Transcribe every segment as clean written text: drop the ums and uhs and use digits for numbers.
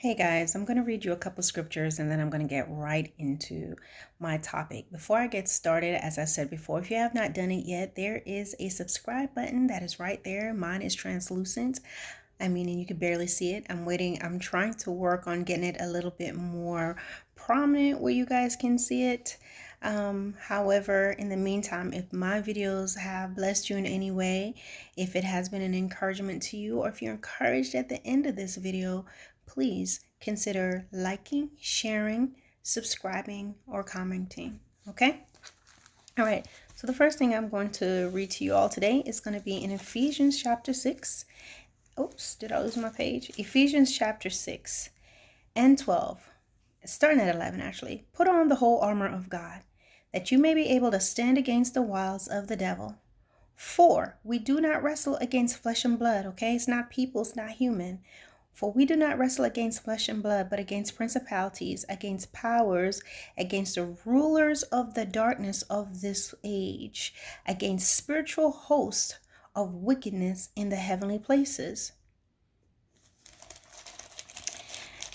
Hey guys, I'm going to read you a couple scriptures and then I'm going to get right into my topic. Before I get started, as I said before, if you have not done it yet, there is a subscribe button that is right there. Mine is translucent. Meaning you can barely see it. I'm trying to work on getting it a little bit more prominent where you guys can see it. However, in the meantime, if my videos have blessed you in any way, if it has been an encouragement to you, or if you're encouraged at the end of this video, please consider liking, sharing, subscribing, or commenting. Okay? All right. So the first thing I'm going to read to you all today is going to be in Ephesians chapter 6. Oops, did I lose my page? Ephesians chapter 6 and 12. Starting at 11 actually. Put on the whole armor of God, that you may be able to stand against the wiles of the devil. For we do not wrestle against flesh and blood, okay? It's not people, it's not human. For we do not wrestle against flesh and blood, but against principalities, against powers, against the rulers of the darkness of this age, against spiritual hosts of wickedness in the heavenly places.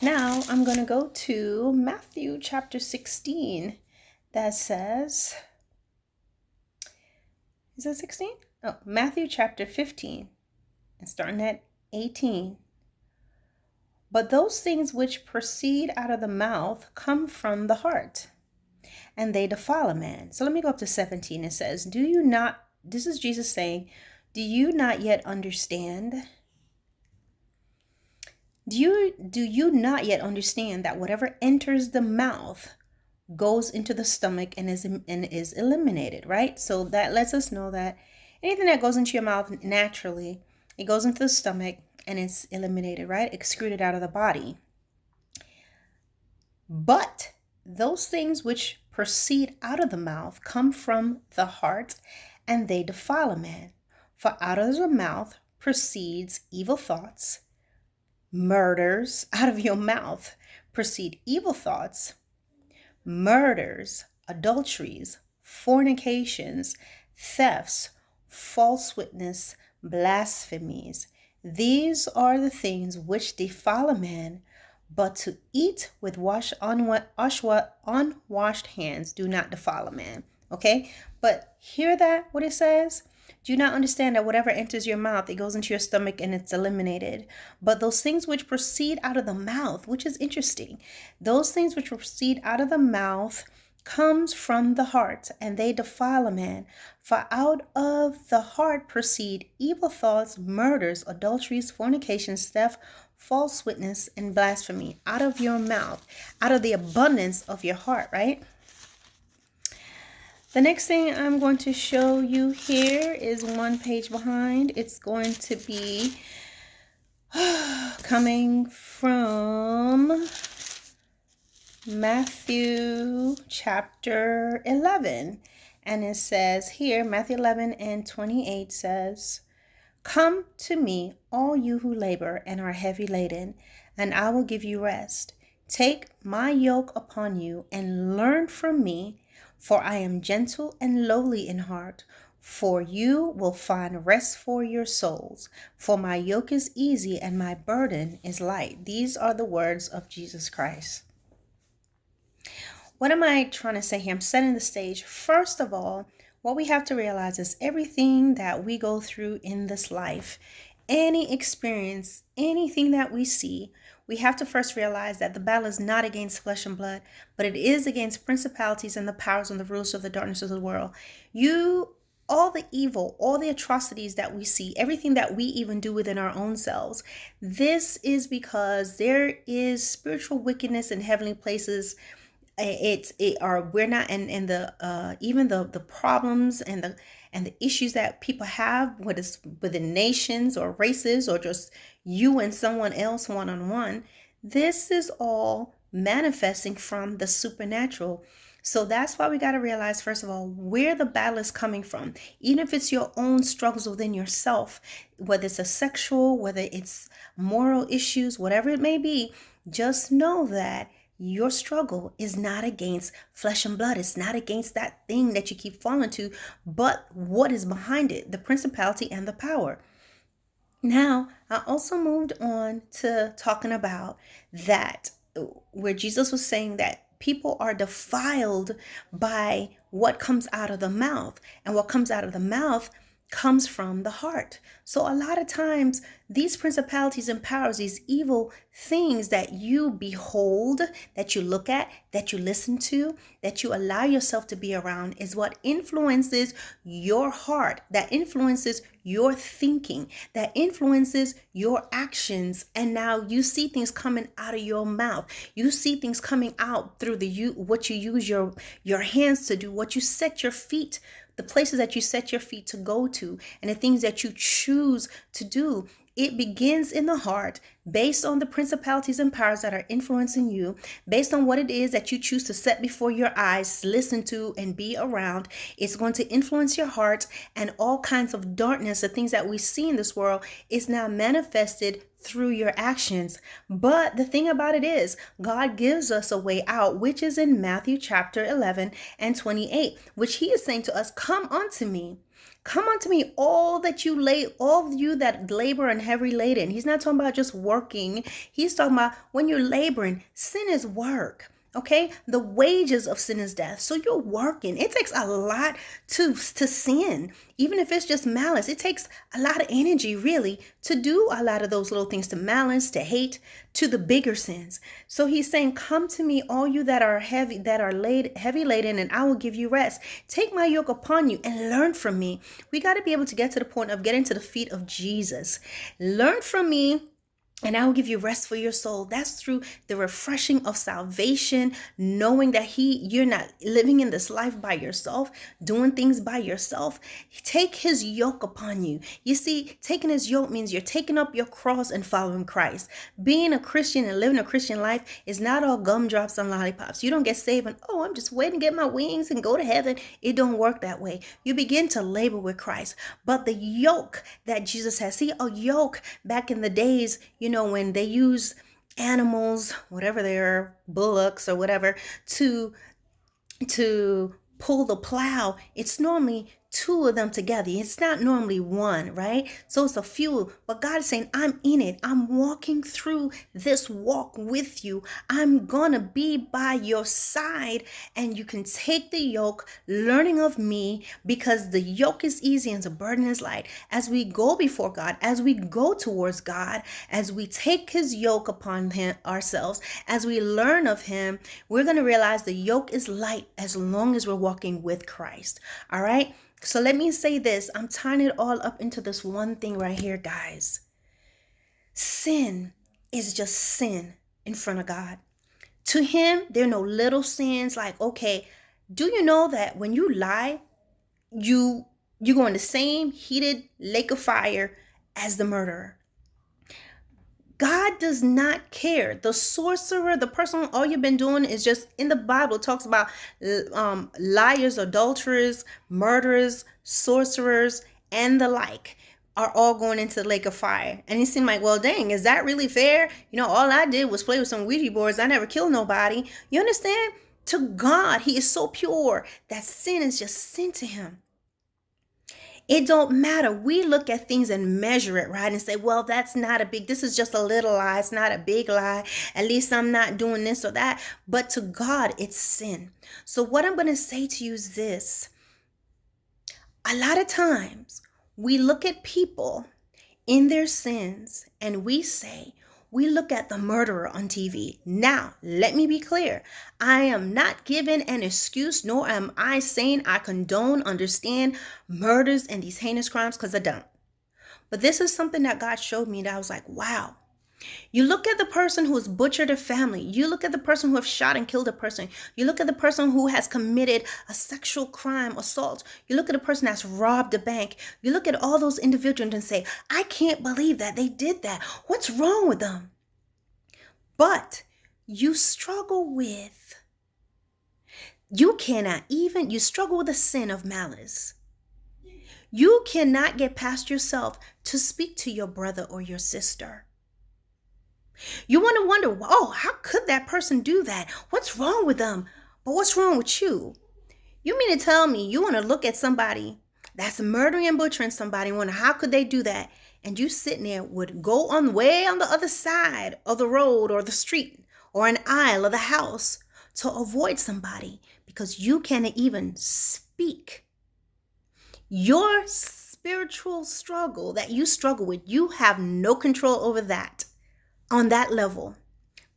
Now I'm going to go to Matthew chapter 16 that says, is it 16? Oh, Matthew chapter 15 and starting at 18. But those things which proceed out of the mouth come from the heart, and they defile a man. So let me go up to 17. It says, do you not, this is Jesus saying, do you not yet understand? Do you not yet understand that whatever enters the mouth goes into the stomach and is eliminated, right? So that lets us know that anything that goes into your mouth naturally, it goes into the stomach and it's eliminated, right? Excreted out of the body. But those things which proceed out of the mouth come from the heart, and they defile a man. For out of the mouth proceeds evil thoughts, murders. Out of your mouth proceed evil thoughts, murders, adulteries, fornications, thefts, false witness, blasphemies. These are the things which defile a man, but to eat with unwashed hands do not defile a man. Okay? But hear that, what it says? Do you not understand that whatever enters your mouth, it goes into your stomach and it's eliminated? But those things which proceed out of the mouth, which is interesting, those things which proceed out of the mouth comes from the heart, and they defile a man. For out of the heart proceed evil thoughts, murders, adulteries, fornications, theft, false witness, and blasphemy. Out of your mouth, out of the abundance of your heart, right? The next thing I'm going to show you here is one page behind. It's going to be coming from Matthew chapter 11. And it says here, Matthew 11 and 28 says, come to me, all you who labor and are heavy laden, and I will give you rest. Take my yoke upon you and learn from me, for I am gentle and lowly in heart, for you will find rest for your souls. For my yoke is easy and my burden is light. These are the words of Jesus Christ. What am I trying to say here? I'm setting the stage. First of all, what we have to realize is everything that we go through in this life, any experience, anything that we see, we have to first realize that the battle is not against flesh and blood, but it is against principalities and the powers and the rulers of the darkness of the world. All the evil, all the atrocities that we see, everything that we even do within our own selves, this is because there is spiritual wickedness in heavenly places. We're not, and the even the problems and the issues that people have, whether it's within nations or races or just you and someone else one-on-one, this is all manifesting from the supernatural. So that's why we got to realize, first of all, where the battle is coming from. Even if it's your own struggles within yourself, whether it's a sexual, whether it's moral issues, whatever it may be, just know that your struggle is not against flesh and blood. It's not against that thing that you keep falling to, but what is behind it, the principality and the power. Now, I also moved on to talking about that, where Jesus was saying that people are defiled by what comes out of the mouth, and what comes out of the mouth comes from the heart. So a lot of times these principalities and powers, these evil things that you behold, that you look at, that you listen to, that you allow yourself to be around, is what influences your heart, that influences your thinking, that influences your actions. And now you see things coming out of your mouth. You see things coming out through what you use your hands to do, what you set your feet, the places that you set your feet to go to, and the things that you choose to do. It begins in the heart, based on the principalities and powers that are influencing you, based on what it is that you choose to set before your eyes, listen to, and be around. It's going to influence your heart, and all kinds of darkness, the things that we see in this world, is now manifested through your actions. But the thing about it is, God gives us a way out, which is in Matthew chapter 11 and 28, which he is saying to us, come unto me. Come unto me, all of you that labor and heavy laden. He's not talking about just working. He's talking about when you're laboring. Sin is work. Okay, the wages of sin is death. So you're working. It takes a lot to sin. Even if it's just malice, it takes a lot of energy really to do a lot of those little things, to malice, to hate, to the bigger sins. So he's saying, come to me, all you that are heavy laden, and I will give you rest. Take my yoke upon you and learn from me. We got to be able to get to the point of getting to the feet of Jesus. Learn from me, and I will give you rest for your soul. That's through the refreshing of salvation, knowing that you're not living in this life by yourself, doing things by yourself. Take his yoke upon you. You see, taking his yoke means you're taking up your cross and following Christ. Being a Christian and living a Christian life is not all gumdrops and lollipops. You don't get saved and, I'm just waiting to get my wings and go to heaven. It don't work that way. You begin to labor with Christ. But the yoke that Jesus has, see, a yoke back in the days, when they use animals, whatever they're, bullocks or whatever, to pull the plow, it's normally two of them together. It's not normally one, right? So it's a few, but God is saying, I'm in it. I'm walking through this walk with you. I'm gonna be by your side, and you can take the yoke, learning of me, because the yoke is easy and the burden is light. As we go before God, as we go towards God, as we take his yoke upon ourselves, as we learn of him, we're gonna realize the yoke is light as long as we're walking with Christ. All right. So let me say this. I'm tying it all up into this one thing right here, guys. Sin is just sin in front of God. To him, there are no little sins. Like, okay, do you know that when you lie, you go in the same heated lake of fire as the murderer? God does not care. The sorcerer, the person, all you've been doing is just, in the Bible, it talks about liars, adulterers, murderers, sorcerers, and the like are all going into the lake of fire. And it seemed like, well, dang, is that really fair? All I did was play with some Ouija boards. I never killed nobody. You understand? To God, he is so pure that sin is just sin to him. It don't matter. We look at things and measure it, right? And say, well, this is just a little lie. It's not a big lie. At least I'm not doing this or that. But to God, it's sin. So what I'm going to say to you is this. A lot of times we look at people in their sins and we look at the murderer on TV. Now, let me be clear. I am not giving an excuse, nor am I saying I condone, understand murders and these heinous crimes, because I don't. But this is something that God showed me that I was like, wow. You look at the person who has butchered a family. You look at the person who has shot and killed a person. You look at the person who has committed a sexual crime, assault. You look at the person that's robbed a bank. You look at all those individuals and say, I can't believe that they did that. What's wrong with them? But you struggle with the sin of malice. You cannot get past yourself to speak to your brother or your sister. You want to wonder, how could that person do that? What's wrong with them? But what's wrong with you? You mean to tell me you want to look at somebody that's murdering and butchering somebody and wonder, how could they do that? and you sitting there would go on way on the other side of the road or the street or an aisle of the house to avoid somebody because you can't even speak. Your spiritual struggle that you struggle with, you have no control over that on that level.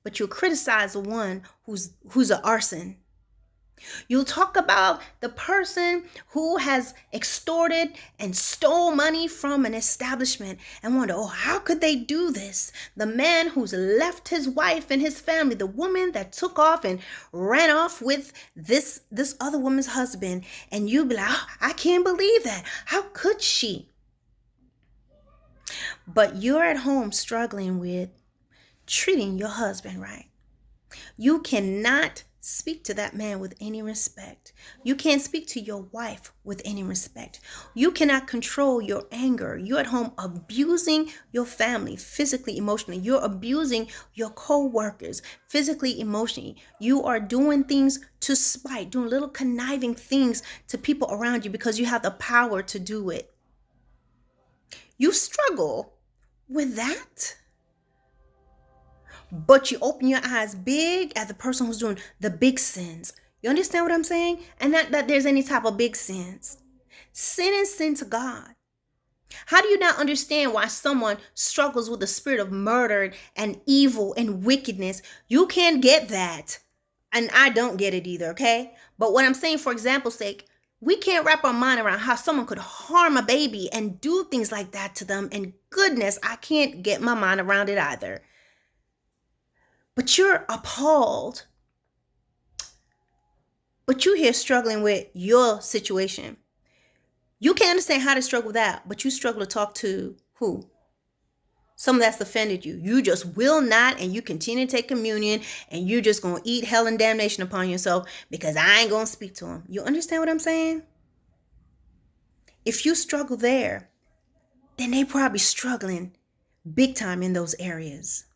But you'll criticize the one who's an arson. You'll talk about the person who has extorted and stole money from an establishment and wonder, oh, how could they do this? The man who's left his wife and his family, the woman that took off and ran off with this other woman's husband. And you be like, oh, I can't believe that. How could she? But you're at home struggling with treating your husband right. You cannot speak to that man with any respect. You can't speak to your wife with any respect. You cannot control your anger. You're at home abusing your family physically, emotionally. You're abusing your co-workers physically, emotionally. You are doing things to spite, doing little conniving things to people around you because you have the power to do it. You struggle with that. But you open your eyes big at the person who's doing the big sins. You understand what I'm saying? And not that there's any type of big sins. Sin is sin to God. How do you not understand why someone struggles with the spirit of murder and evil and wickedness? You can't get that. And I don't get it either, okay? But what I'm saying, for example's sake, we can't wrap our mind around how someone could harm a baby and do things like that to them. And goodness, I can't get my mind around it either. But you're appalled. But you're here struggling with your situation. You can't understand how to struggle with that, but you struggle to talk to who? Someone that's offended you. You just will not, and you continue to take communion, and you're just going to eat hell and damnation upon yourself because I ain't going to speak to him. You understand what I'm saying? If you struggle there, then they probably struggling big time in those areas.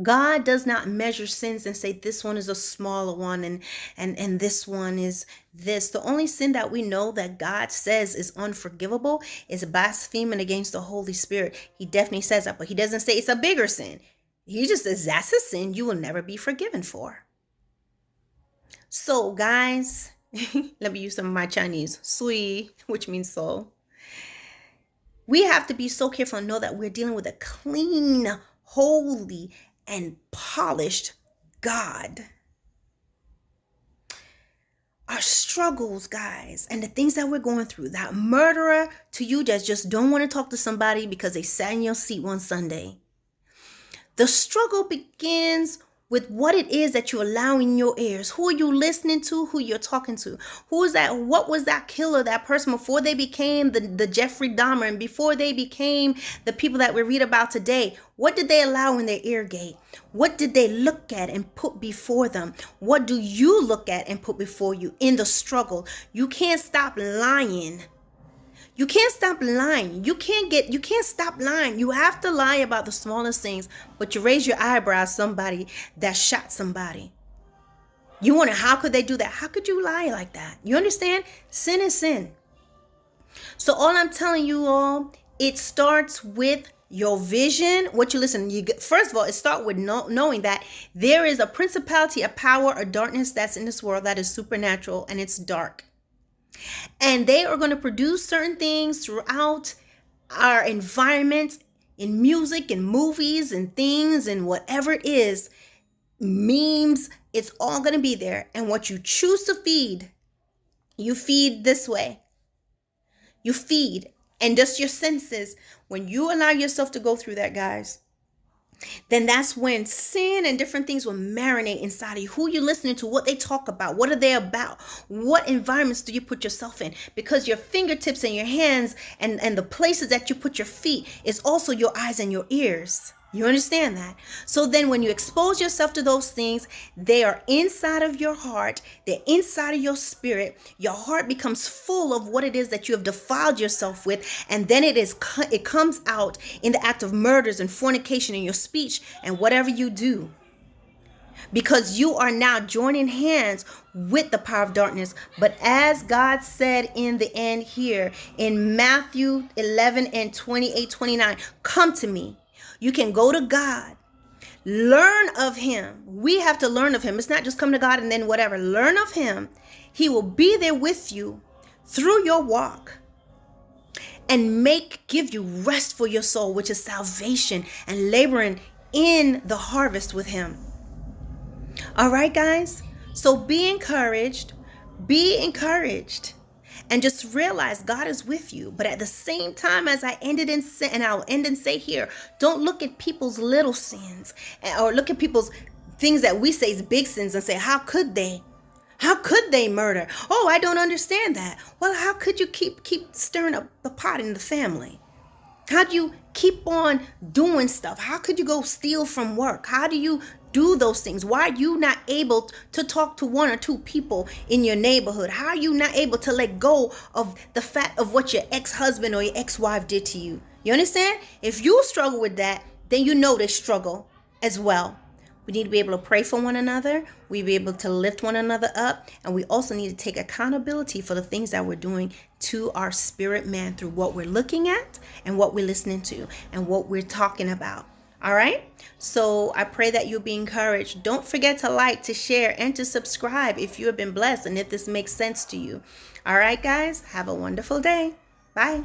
God does not measure sins and say this one is a smaller one and this one is this. The only sin that we know that God says is unforgivable is blaspheming against the Holy Spirit. He definitely says that, but he doesn't say it's a bigger sin. He just says that's a sin you will never be forgiven for. So guys, let me use some of my Chinese, sui, which means soul. We have to be so careful and know that we're dealing with a clean, holy, and polished God. Our struggles, guys, and the things that we're going through, that murderer to you that just don't want to talk to somebody because they sat in your seat one Sunday. The struggle begins with what it is that you allow in your ears. Who are you listening to? Who you're talking to? Who is that? What was that killer, that person before they became the Jeffrey Dahmer and before they became the people that we read about today? What did they allow in their ear gate? What did they look at and put before them? What do you look at and put before you in the struggle? You can't stop lying. You can't stop lying. You can't stop lying. You have to lie about the smallest things, but you raise your eyebrow at somebody that shot somebody. You wonder, how could they do that? How could you lie like that? You understand? Sin is sin. So all I'm telling you all, it starts with your vision. What you listen, first of all, it starts with knowing that there is a principality, a power, a darkness that's in this world that is supernatural and it's dark. And they are going to produce certain things throughout our environment, in music and movies and things and whatever it is, memes, it's all going to be there. And what you choose to feed, you feed this way. You feed. And just your senses, when you allow yourself to go through that, guys, then that's when sin and different things will marinate inside of you. Who you listening to, what they talk about, what are they about, what environments do you put yourself in? Because your fingertips and your hands and the places that you put your feet is also your eyes and your ears. You understand that? So then when you expose yourself to those things, they are inside of your heart. They're inside of your spirit. Your heart becomes full of what it is that you have defiled yourself with. And then it comes out in the act of murders and fornication in your speech and whatever you do. because you are now joining hands with the power of darkness. But as God said in the end here in Matthew 11 and 28, 29, come to me. You can go to God. Learn of him. We have to learn of him. It's not just come to God and then whatever. Learn of him. He will be there with you through your walk and give you rest for your soul, which is salvation, and laboring in the harvest with him. All right, guys. So be encouraged. Be encouraged. And just realize God is with you. But at the same time, as I ended in sin, and I'll end and say here, don't look at people's little sins or look at people's things that we say is big sins and say, how could they? How could they murder? Oh, I don't understand that. Well, how could you keep stirring up the pot in the family? How do you keep on doing stuff? How could you go steal from work? How do you do those things? Why are you not able to talk to one or two people in your neighborhood? How are you not able to let go of the fact of what your ex-husband or your ex-wife did to you? You understand? If you struggle with that, then you know they struggle as well. We need to be able to pray for one another. We be able to lift one another up. And we also need to take accountability for the things that we're doing to our spirit man through what we're looking at and what we're listening to and what we're talking about. All right. So I pray that you'll be encouraged. Don't forget to like, to share, and to subscribe if you have been blessed and if this makes sense to you. All right, guys. Have a wonderful day. Bye.